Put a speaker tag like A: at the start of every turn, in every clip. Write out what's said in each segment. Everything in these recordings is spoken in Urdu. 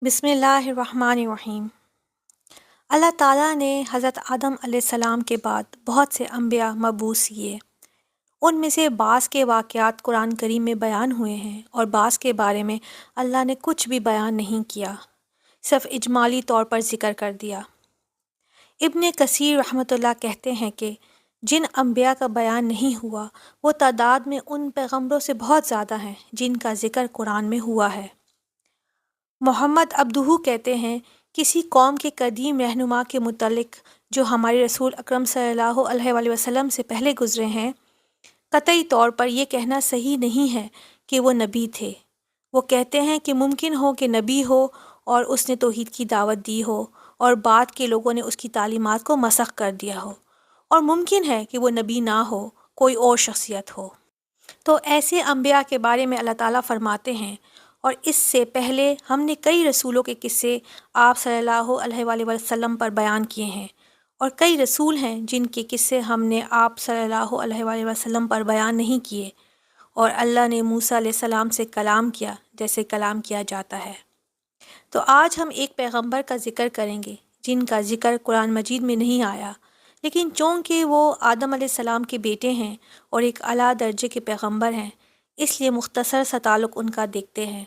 A: بسم اللہ الرحمن الرحیم۔ اللہ تعالیٰ نے حضرت آدم علیہ السلام کے بعد بہت سے انبیاء مبعوث کیے۔ ان میں سے بعض کے واقعات قرآن کریم میں بیان ہوئے ہیں اور بعض کے بارے میں اللہ نے کچھ بھی بیان نہیں کیا، صرف اجمالی طور پر ذکر کر دیا۔ ابن کثیر رحمۃ اللہ کہتے ہیں کہ جن انبیاء کا بیان نہیں ہوا وہ تعداد میں ان پیغمبروں سے بہت زیادہ ہیں جن کا ذکر قرآن میں ہوا ہے۔ محمد عبدہ کہتے ہیں کسی قوم کے قدیم رہنما کے متعلق جو ہمارے رسول اکرم صلی اللہ علیہ وآلہ وسلم سے پہلے گزرے ہیں، قطعی طور پر یہ کہنا صحیح نہیں ہے کہ وہ نبی تھے۔ وہ کہتے ہیں کہ ممکن ہو کہ نبی ہو اور اس نے توحید کی دعوت دی ہو اور بعد کے لوگوں نے اس کی تعلیمات کو مسخ کر دیا ہو، اور ممکن ہے کہ وہ نبی نہ ہو، کوئی اور شخصیت ہو۔ تو ایسے انبیاء کے بارے میں اللہ تعالیٰ فرماتے ہیں، اور اس سے پہلے ہم نے کئی رسولوں کے قصے آپ صلی اللہ علیہ وآلہ وسلم پر بیان کیے ہیں، اور کئی رسول ہیں جن کے قصے ہم نے آپ صلی اللہ علیہ وآلہ وسلم پر بیان نہیں کیے، اور اللہ نے موسیٰ علیہ السلام سے کلام کیا جیسے کلام کیا جاتا ہے۔ تو آج ہم ایک پیغمبر کا ذکر کریں گے جن کا ذکر قرآن مجید میں نہیں آیا، لیکن چونکہ وہ آدم علیہ السلام کے بیٹے ہیں اور ایک اعلیٰ درجے کے پیغمبر ہیں، اس لیے مختصر سا تعلق ان کا دیکھتے ہیں،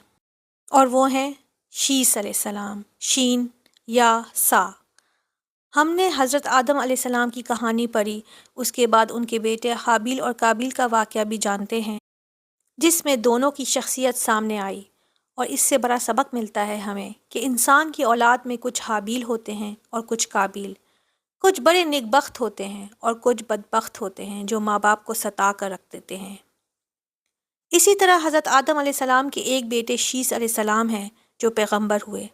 A: اور وہ ہیں شیس علیہ السلام، شین یا سا۔ ہم نے حضرت آدم علیہ السلام کی کہانی پڑھی، اس کے بعد ان کے بیٹے حابیل اور قابیل کا واقعہ بھی جانتے ہیں، جس میں دونوں کی شخصیت سامنے آئی، اور اس سے بڑا سبق ملتا ہے ہمیں کہ انسان کی اولاد میں کچھ حابیل ہوتے ہیں اور کچھ قابیل، کچھ بڑے نیک بخت ہوتے ہیں اور کچھ بدبخت ہوتے ہیں جو ماں باپ کو ستا کر رکھ دیتے ہیں۔ اسی طرح حضرت آدم علیہ السلام کے ایک بیٹے شیس علیہ السلام ہیں جو پیغمبر ہوئے۔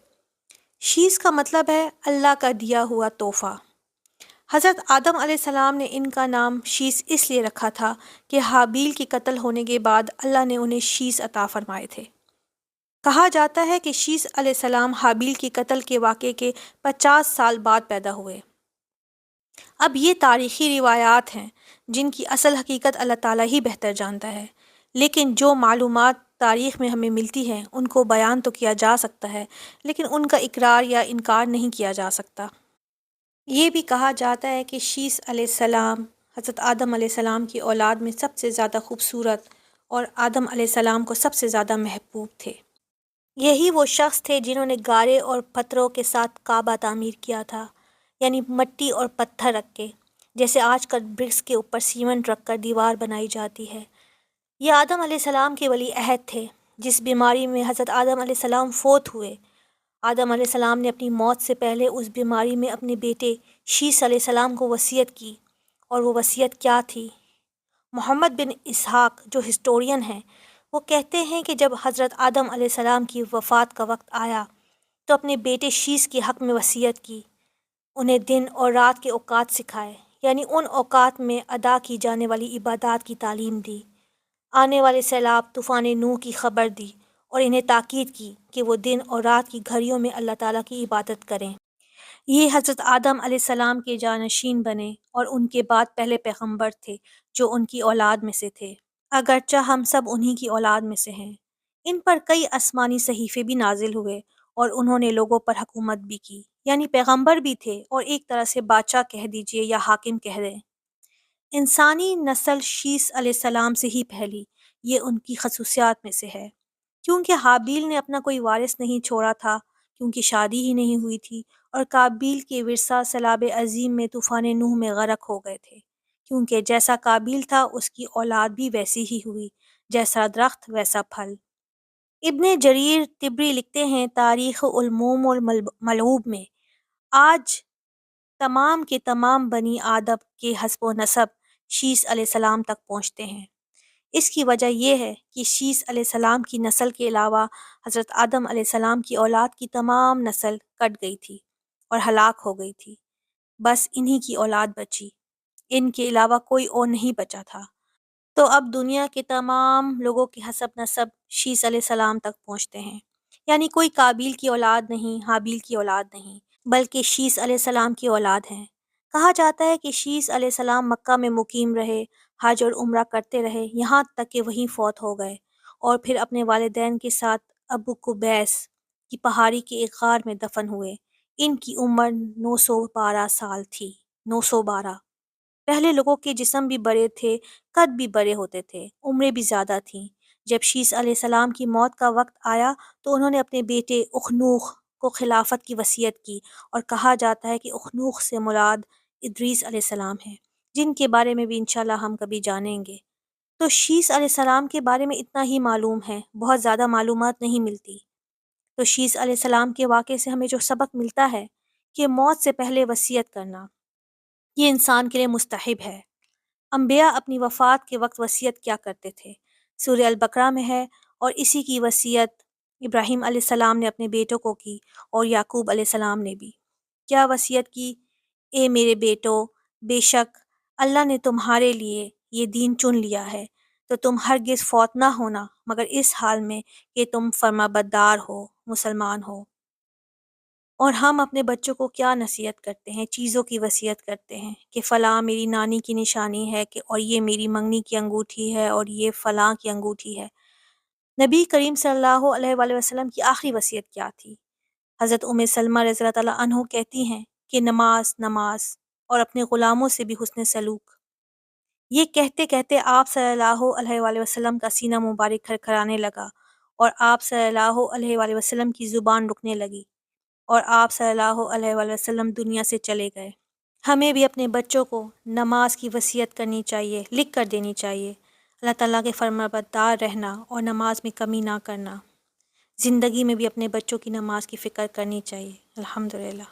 A: شیس کا مطلب ہے اللہ کا دیا ہوا تحفہ۔ حضرت آدم علیہ السلام نے ان کا نام شیس اس لیے رکھا تھا کہ حابیل کے قتل ہونے کے بعد اللہ نے انہیں شیس عطا فرمائے تھے۔ کہا جاتا ہے کہ شیس علیہ السلام حابیل کے قتل کے واقعے کے 50 سال بعد پیدا ہوئے۔ اب یہ تاریخی روایات ہیں جن کی اصل حقیقت اللہ تعالیٰ ہی بہتر جانتا ہے، لیکن جو معلومات تاریخ میں ہمیں ملتی ہیں ان کو بیان تو کیا جا سکتا ہے، لیکن ان کا اقرار یا انکار نہیں کیا جا سکتا۔ یہ بھی کہا جاتا ہے کہ شیس علیہ السلام حضرت آدم علیہ السلام کی اولاد میں سب سے زیادہ خوبصورت اور آدم علیہ السلام کو سب سے زیادہ محبوب تھے۔ یہی وہ شخص تھے جنہوں نے گارے اور پتھروں کے ساتھ کعبہ تعمیر کیا تھا، یعنی مٹی اور پتھر رکھ کے، جیسے آج کل برکس کے اوپر سیمنٹ رکھ کر دیوار بنائی جاتی ہے۔ یہ آدم علیہ السلام کے ولی عہد تھے۔ جس بیماری میں حضرت آدم علیہ السلام فوت ہوئے، آدم علیہ السلام نے اپنی موت سے پہلے اس بیماری میں اپنے بیٹے شیس علیہ السلام کو وصیت کی، اور وہ وصیت کیا تھی؟ محمد بن اسحاق جو ہسٹورین ہیں، وہ کہتے ہیں کہ جب حضرت آدم علیہ السلام کی وفات کا وقت آیا تو اپنے بیٹے شیس کے حق میں وصیت کی، انہیں دن اور رات کے اوقات سکھائے، یعنی ان اوقات میں ادا کی جانے والی عبادات کی تعلیم دی، آنے والے سیلاب طوفان نوح کی خبر دی، اور انہیں تاکید کی کہ وہ دن اور رات کی گھڑیوں میں اللہ تعالیٰ کی عبادت کریں۔ یہ حضرت آدم علیہ السلام کے جانشین بنے اور ان کے بعد پہلے پیغمبر تھے جو ان کی اولاد میں سے تھے، اگرچہ ہم سب انہی کی اولاد میں سے ہیں۔ ان پر کئی آسمانی صحیفے بھی نازل ہوئے اور انہوں نے لوگوں پر حکومت بھی کی، یعنی پیغمبر بھی تھے اور ایک طرح سے بادشاہ کہہ دیجئے یا حاکم کہہ دیں۔ انسانی نسل شیس علیہ السلام سے ہی پھیلی، یہ ان کی خصوصیات میں سے ہے۔ کیونکہ حابیل نے اپنا کوئی وارث نہیں چھوڑا تھا، کیونکہ شادی ہی نہیں ہوئی تھی، اور قابیل کے ورثہ سیلاب عظیم میں طوفان نوح میں غرق ہو گئے تھے، کیونکہ جیسا قابیل تھا اس کی اولاد بھی ویسی ہی ہوئی، جیسا درخت ویسا پھل۔ ابن جریر طبری لکھتے ہیں تاریخ الموم والملعوب میں، آج تمام کے تمام بنی آدم کے حسب و نسب شیس علیہ السلام تک پہنچتے ہیں۔ اس کی وجہ یہ ہے کہ شیس علیہ السلام کی نسل کے علاوہ حضرت آدم علیہ السلام کی اولاد کی تمام نسل کٹ گئی تھی اور ہلاک ہو گئی تھی، بس انہی کی اولاد بچی، ان کے علاوہ کوئی اور نہیں بچا تھا۔ تو اب دنیا کے تمام لوگوں کے حسب نسب شیس علیہ السلام تک پہنچتے ہیں، یعنی کوئی قابیل کی اولاد نہیں، حابیل کی اولاد نہیں، بلکہ شیس علیہ السلام کی اولاد ہیں۔ کہا جاتا ہے کہ شیس علیہ السلام مکہ میں مقیم رہے، حج اور عمرہ کرتے رہے، یہاں تک کہ وہیں فوت ہو گئے، اور پھر اپنے والدین کے ساتھ ابو قبیس کی پہاڑی کے ایک غار میں دفن ہوئے۔ ان کی عمر 912 سال تھی۔ 912۔ پہلے لوگوں کے جسم بھی بڑے تھے، قد بھی بڑے ہوتے تھے، عمریں بھی زیادہ تھیں۔ جب شیس علیہ السلام کی موت کا وقت آیا تو انہوں نے اپنے بیٹے اخنوخ کو خلافت کی وصیت کی، اور کہا جاتا ہے کہ اخنوخ سے مراد ادریس علیہ السلام ہے، جن کے بارے میں بھی انشاءاللہ ہم کبھی جانیں گے۔ تو شیس علیہ السلام کے بارے میں اتنا ہی معلوم ہے، بہت زیادہ معلومات نہیں ملتی۔ تو شیس علیہ السلام کے واقعے سے ہمیں جو سبق ملتا ہے کہ موت سے پہلے وصیت کرنا یہ انسان کے لیے مستحب ہے۔ انبیاء اپنی وفات کے وقت وصیت کیا کرتے تھے؟ سورہ البقرہ میں ہے، اور اسی کی وصیت ابراہیم علیہ السلام نے اپنے بیٹوں کو کی، اور یعقوب علیہ السلام نے بھی۔ کیا وصیت کی؟ اے میرے بیٹو، بے شک اللہ نے تمہارے لیے یہ دین چن لیا ہے، تو تم ہرگز فوت نہ ہونا مگر اس حال میں کہ تم فرمانبردار ہو، مسلمان ہو۔ اور ہم اپنے بچوں کو کیا نصیحت کرتے ہیں؟ چیزوں کی وصیت کرتے ہیں کہ فلاں میری نانی کی نشانی ہے، کہ اور یہ میری منگنی کی انگوٹھی ہے، اور یہ فلاں کی انگوٹھی ہے۔ نبی کریم صلی اللہ علیہ وآلہ وسلم کی آخری وصیت کیا تھی؟ حضرت ام سلمہ رضی اللہ تعالیٰ عنہ کہتی ہیں کہ نماز نماز، اور اپنے غلاموں سے بھی حسن سلوک۔ یہ کہتے کہتے آپ صلی اللہ علیہ وآلہ وسلم کا سینہ مبارک کھرکھرانے لگا، اور آپ صلی اللہ علیہ وآلہ وسلم کی زبان رکنے لگی، اور آپ صلی اللہ علیہ وآلہ وسلم دنیا سے چلے گئے۔ ہمیں بھی اپنے بچوں کو نماز کی وصیت کرنی چاہیے، لکھ کر دینی چاہیے، اللہ تعالیٰ کے فرمانبردار رہنا اور نماز میں کمی نہ کرنا۔ زندگی میں بھی اپنے بچوں کی نماز کی فکر کرنی چاہیے۔ الحمدللہ۔